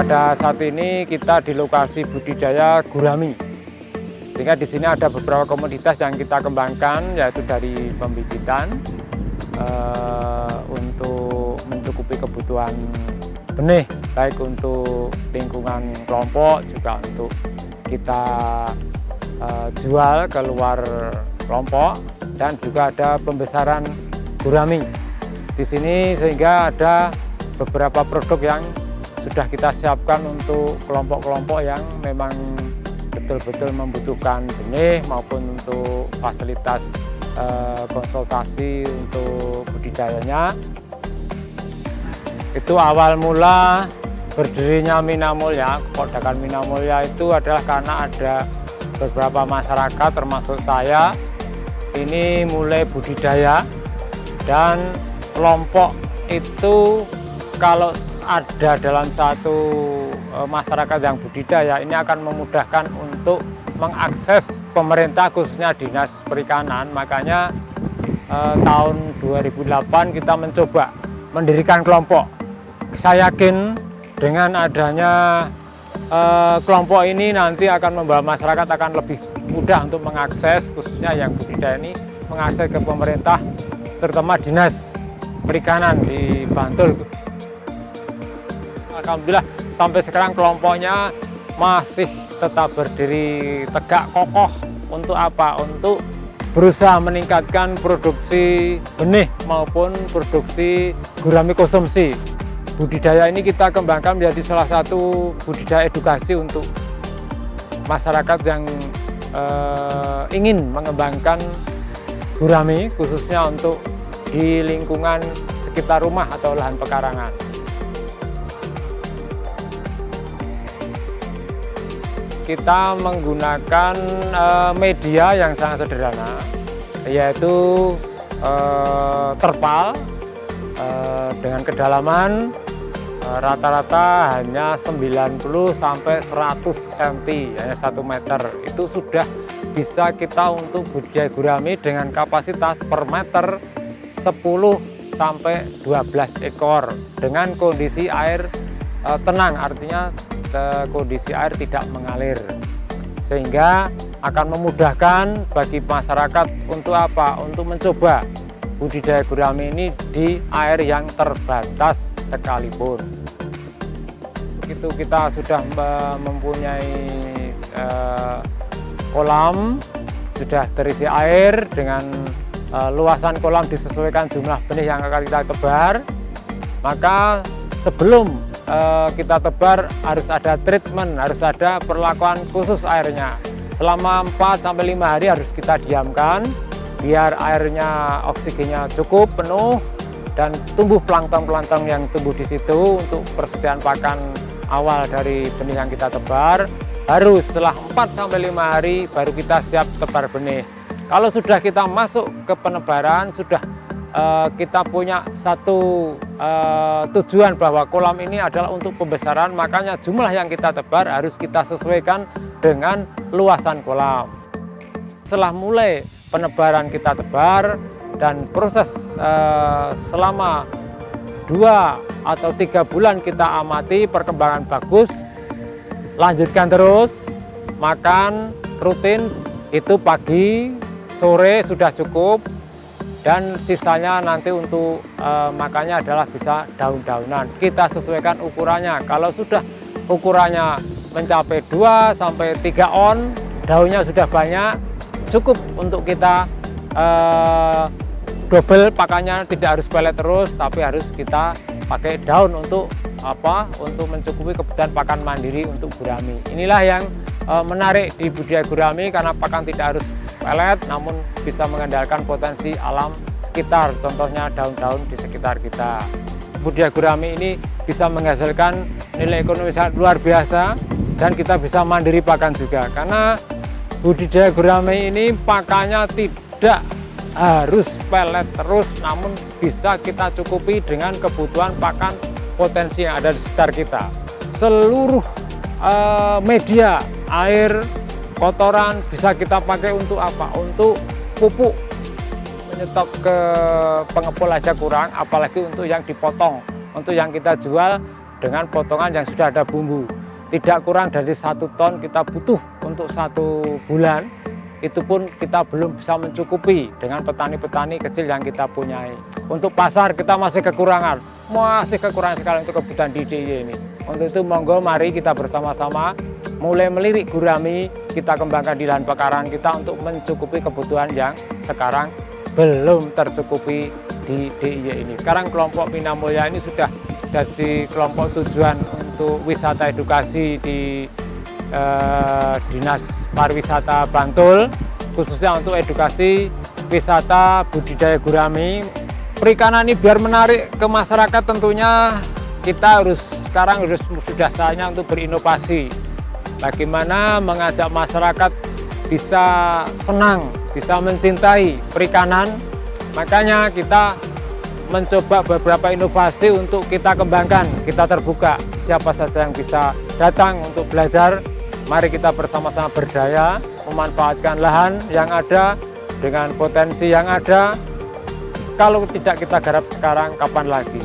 pada saat ini kita di lokasi budidaya gurami. Sehingga di sini ada beberapa komoditas yang kita kembangkan, yaitu dari pembibitan untuk mencukupi kebutuhan benih, baik untuk lingkungan kelompok juga untuk kita jual ke luar kelompok, dan juga ada pembesaran gurami di sini, sehingga ada beberapa produk yang sudah kita siapkan untuk kelompok-kelompok yang memang betul-betul membutuhkan benih maupun untuk fasilitas konsultasi untuk budidayanya. Itu awal mula berdirinya Minamulya, Kodakan Minamulya itu adalah karena ada beberapa masyarakat termasuk saya ini mulai budidaya, dan kelompok itu kalau ada dalam satu masyarakat yang budidaya ini akan memudahkan untuk mengakses pemerintah khususnya Dinas Perikanan. Makanya tahun 2008 kita mencoba mendirikan kelompok. Saya yakin dengan adanya kelompok ini nanti akan membawa masyarakat akan lebih mudah untuk mengakses, khususnya yang budidaya ini mengakses ke pemerintah, terutama Dinas Perikanan di Bantul. Alhamdulillah sampai sekarang kelompoknya masih tetap berdiri tegak kokoh. Untuk apa? Untuk berusaha meningkatkan produksi benih maupun produksi gurami konsumsi. Budidaya ini kita kembangkan menjadi salah satu budidaya edukasi untuk masyarakat yang ingin mengembangkan gurami, khususnya untuk di lingkungan sekitar rumah atau lahan pekarangan. Kita menggunakan media yang sangat sederhana, yaitu terpal dengan kedalaman rata-rata hanya 90 sampai 100 cm, hanya 1 meter. Itu sudah bisa kita untuk budidaya gurami dengan kapasitas per meter 10 sampai 12 ekor dengan kondisi air tenang, artinya kondisi air tidak mengalir, sehingga akan memudahkan bagi masyarakat untuk apa? Untuk mencoba budidaya gurami ini di air yang terbatas sekalipun. Begitu kita sudah mempunyai kolam sudah terisi air, dengan luasan kolam disesuaikan jumlah benih yang akan kita tebar, maka sebelum kita tebar harus ada treatment, harus ada perlakuan khusus airnya. Selama 4-5 hari harus kita diamkan biar airnya oksigennya cukup penuh dan tumbuh plankton-plankton yang tumbuh di situ untuk persediaan pakan awal dari benih yang kita tebar. Baru setelah 4-5 hari baru kita siap tebar benih. Kalau sudah kita masuk ke penebaran, sudah kita punya satu tujuan bahwa kolam ini adalah untuk pembesaran, makanya jumlah yang kita tebar harus kita sesuaikan dengan luasan kolam. Setelah mulai penebaran kita tebar dan proses selama 2 atau 3 bulan kita amati perkembangan bagus, lanjutkan terus, makan rutin itu pagi, sore sudah cukup, dan sisanya nanti untuk makannya adalah bisa daun-daunan. Kita sesuaikan ukurannya. Kalau sudah ukurannya mencapai 2 sampai 3 on, daunnya sudah banyak, cukup untuk kita double pakannya, tidak harus pelet terus, tapi harus kita pakai daun untuk apa? Untuk mencukupi kebutuhan pakan mandiri untuk gurami. Inilah yang menarik di budidaya gurami, karena pakan tidak harus pelet, namun bisa mengandalkan potensi alam sekitar, contohnya daun-daun di sekitar kita. Budidaya gurami ini bisa menghasilkan nilai ekonomi sangat luar biasa, dan kita bisa mandiri pakan juga, karena budidaya gurami ini pakannya tidak harus pelet terus, namun bisa kita cukupi dengan kebutuhan pakan potensi yang ada di sekitar kita. Seluruh media, air, kotoran bisa kita pakai untuk apa? Untuk pupuk. Menyetok ke pengepul aja kurang, apalagi untuk yang dipotong. Untuk yang kita jual dengan potongan yang sudah ada bumbu. Tidak kurang dari 1 ton kita butuh untuk 1 bulan. Itu pun kita belum bisa mencukupi dengan petani-petani kecil yang kita punyai. Untuk pasar kita masih kekurangan sekali untuk kebutuhan di DIY ini. Untuk itu monggo mari kita bersama-sama mulai melirik gurami, kita kembangkan di lahan pekarangan kita untuk mencukupi kebutuhan yang sekarang belum tercukupi di DIY ini. Sekarang kelompok Mina Mulya ini sudah jadi kelompok tujuan untuk wisata edukasi di Dinas Pariwisata Bantul, khususnya untuk edukasi wisata budidaya gurami. Perikanan ini biar menarik ke masyarakat, tentunya kita sekarang sudah saatnya untuk berinovasi. Bagaimana mengajak masyarakat bisa senang, bisa mencintai perikanan. Makanya kita mencoba beberapa inovasi untuk kita kembangkan, kita terbuka. Siapa saja yang bisa datang untuk belajar, mari kita bersama-sama berdaya, memanfaatkan lahan yang ada dengan potensi yang ada. Kalau tidak kita garap sekarang, kapan lagi?